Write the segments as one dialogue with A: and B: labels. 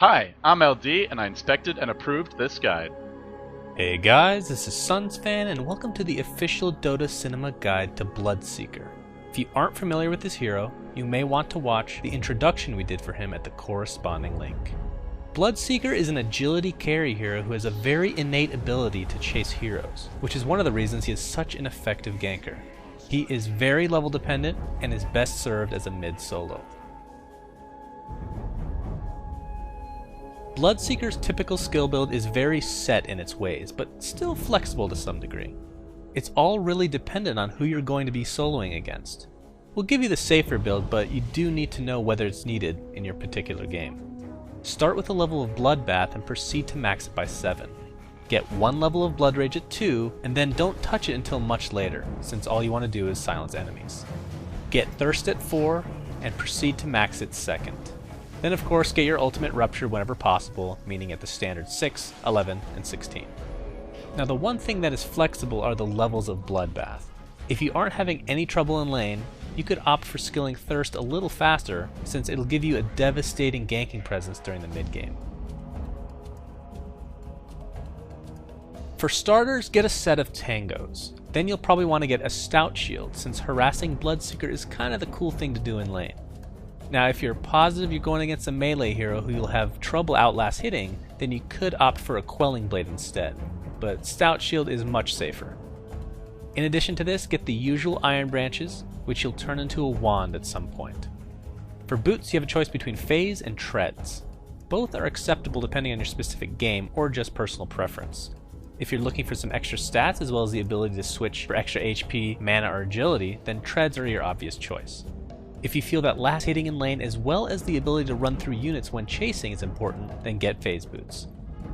A: Hi, I'm LD, and I inspected and approved this guide.
B: Hey guys, this is SunsFan, and welcome to the official Dota Cinema Guide to Bloodseeker. If you aren't familiar with this hero, you may want to watch the introduction we did for him at the corresponding link. Bloodseeker is an agility carry hero who has a very innate ability to chase heroes, which is one of the reasons he is such an effective ganker. He is very level dependent and is best served as a mid solo. Bloodseeker's typical skill build is very set in its ways, but still flexible to some degree. It's all really dependent on who you're going to be soloing against. We'll give you the safer build, but you do need to know whether it's needed in your particular game. Start with a level of Bloodbath and proceed to max it by 7. Get 1 level of Blood Rage at 2, and then don't touch it until much later, since all you want to do is silence enemies. Get Thirst at 4, and proceed to max it 2nd. Then of course get your ultimate Rupture whenever possible, meaning at the standard 6, 11, and 16. Now the one thing that is flexible are the levels of Bloodbath. If you aren't having any trouble in lane, you could opt for skilling Thirst a little faster, since it'll give you a devastating ganking presence during the mid game. For starters, get a set of Tangos. Then you'll probably want to get a Stout Shield, since harassing Bloodseeker is kind of the cool thing to do in lane. Now if you're positive you're going against a melee hero who you'll have trouble outlast hitting, then you could opt for a Quelling Blade instead, but Stout Shield is much safer. In addition to this, get the usual Iron Branches, which you'll turn into a wand at some point. For boots, you have a choice between Phase and Treads. Both are acceptable depending on your specific game or just personal preference. If you're looking for some extra stats as well as the ability to switch for extra HP, mana, or agility, then Treads are your obvious choice. If you feel that last hitting in lane as well as the ability to run through units when chasing is important, then get Phase Boots.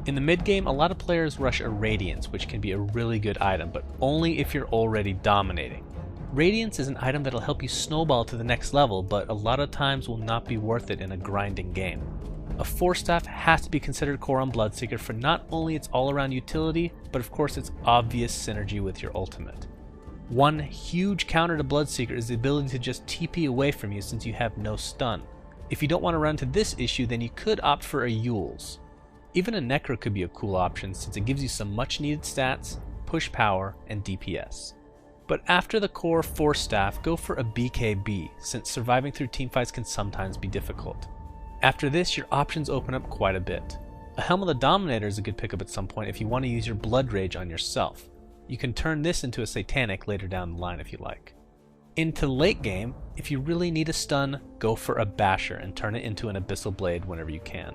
B: In the mid game, a lot of players rush a Radiance, which can be a really good item, but only if you're already dominating. Radiance is an item that'll help you snowball to the next level, but a lot of times will not be worth it in a grinding game. A Force Staff has to be considered core on Bloodseeker for not only its all-around utility, but of course its obvious synergy with your ultimate. One huge counter to Bloodseeker is the ability to just TP away from you since you have no stun. If you don't want to run into this issue, then you could opt for a Yules. Even a Necro could be a cool option since it gives you some much needed stats, push power, and DPS. But after the core Force Staff, go for a BKB since surviving through teamfights can sometimes be difficult. After this, your options open up quite a bit. A Helm of the Dominator is a good pickup at some point if you want to use your Blood Rage on yourself. You can turn this into a Satanic later down the line if you like. Into late game, if you really need a stun, go for a Basher and turn it into an Abyssal Blade whenever you can.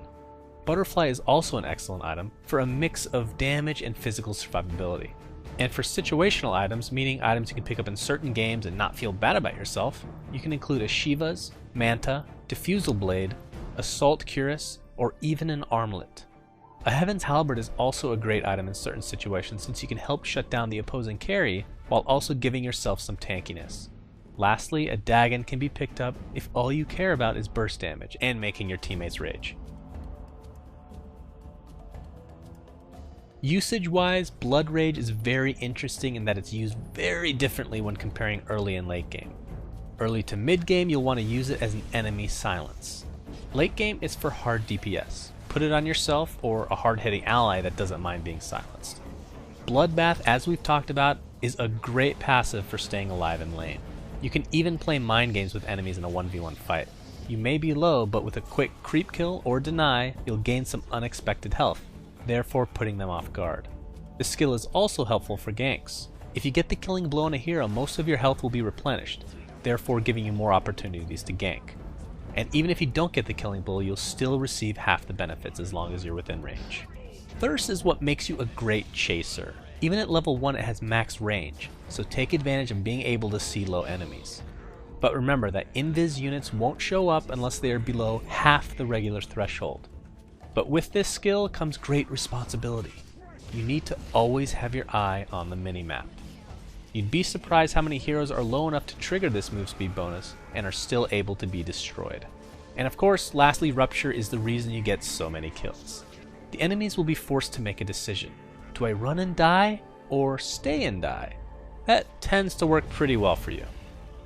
B: Butterfly is also an excellent item for a mix of damage and physical survivability. And for situational items, meaning items you can pick up in certain games and not feel bad about yourself, you can include a Shiva's, Manta, Diffusal Blade, Assault Cuirass, or even an Armlet. A Heaven's Halberd is also a great item in certain situations since you can help shut down the opposing carry while also giving yourself some tankiness. Lastly, a Dagon can be picked up if all you care about is burst damage and making your teammates rage. Usage-wise, Blood Rage is very interesting in that it's used very differently when comparing early and late game. Early to mid game, you'll want to use it as an enemy silence. Late game, it's for hard DPS. Put it on yourself or a hard-hitting ally that doesn't mind being silenced. Bloodbath, as we've talked about, is a great passive for staying alive in lane. You can even play mind games with enemies in a 1v1 fight. You may be low, but with a quick creep kill or deny, you'll gain some unexpected health, therefore putting them off guard. This skill is also helpful for ganks. If you get the killing blow on a hero, most of your health will be replenished, therefore giving you more opportunities to gank. And even if you don't get the killing blow, you'll still receive half the benefits as long as you're within range. Thirst is what makes you a great chaser. Even at level 1 it has max range, so take advantage of being able to see low enemies. But remember that invis units won't show up unless they are below half the regular threshold. But with this skill comes great responsibility. You need to always have your eye on the minimap. You'd be surprised how many heroes are low enough to trigger this move speed bonus and are still able to be destroyed. And of course, lastly, Rupture is the reason you get so many kills. The enemies will be forced to make a decision. Do I run and die or stay and die? That tends to work pretty well for you.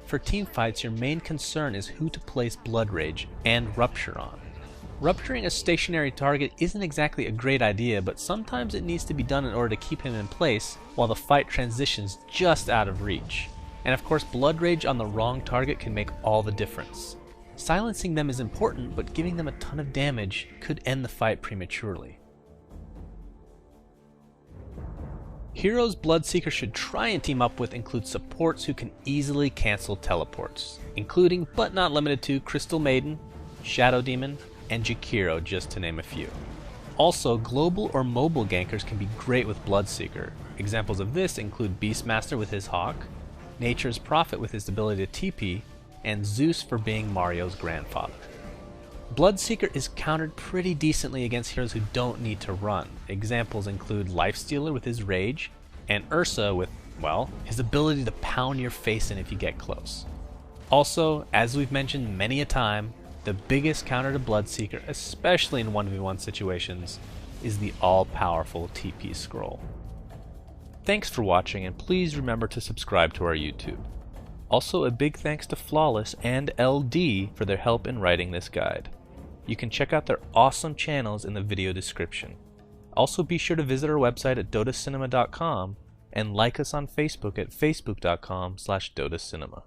B: For teamfights, your main concern is who to place Blood Rage and Rupture on. Rupturing a stationary target isn't exactly a great idea, but sometimes it needs to be done in order to keep him in place while the fight transitions just out of reach. And of course, Blood Rage on the wrong target can make all the difference. Silencing them is important, but giving them a ton of damage could end the fight prematurely. Heroes Bloodseeker should try and team up with include supports who can easily cancel teleports, including but not limited to Crystal Maiden, Shadow Demon, and Jakiro, just to name a few. Also, global or mobile gankers can be great with Bloodseeker. Examples of this include Beastmaster with his Hawk, Nature's Prophet with his ability to TP, and Zeus for being Mario's grandfather. Bloodseeker is countered pretty decently against heroes who don't need to run. Examples include Lifestealer with his Rage, and Ursa with, well, his ability to pound your face in if you get close. Also, as we've mentioned many a time, the biggest counter to Bloodseeker, especially in 1v1 situations, is the all-powerful TP scroll. Thanks for watching, and please remember to subscribe to our YouTube. Also, a big thanks to Flawless and LD for their help in writing this guide. You can check out their awesome channels in the video description. Also, be sure to visit our website at dotacinema.com and like us on Facebook at facebook.com/dotacinema.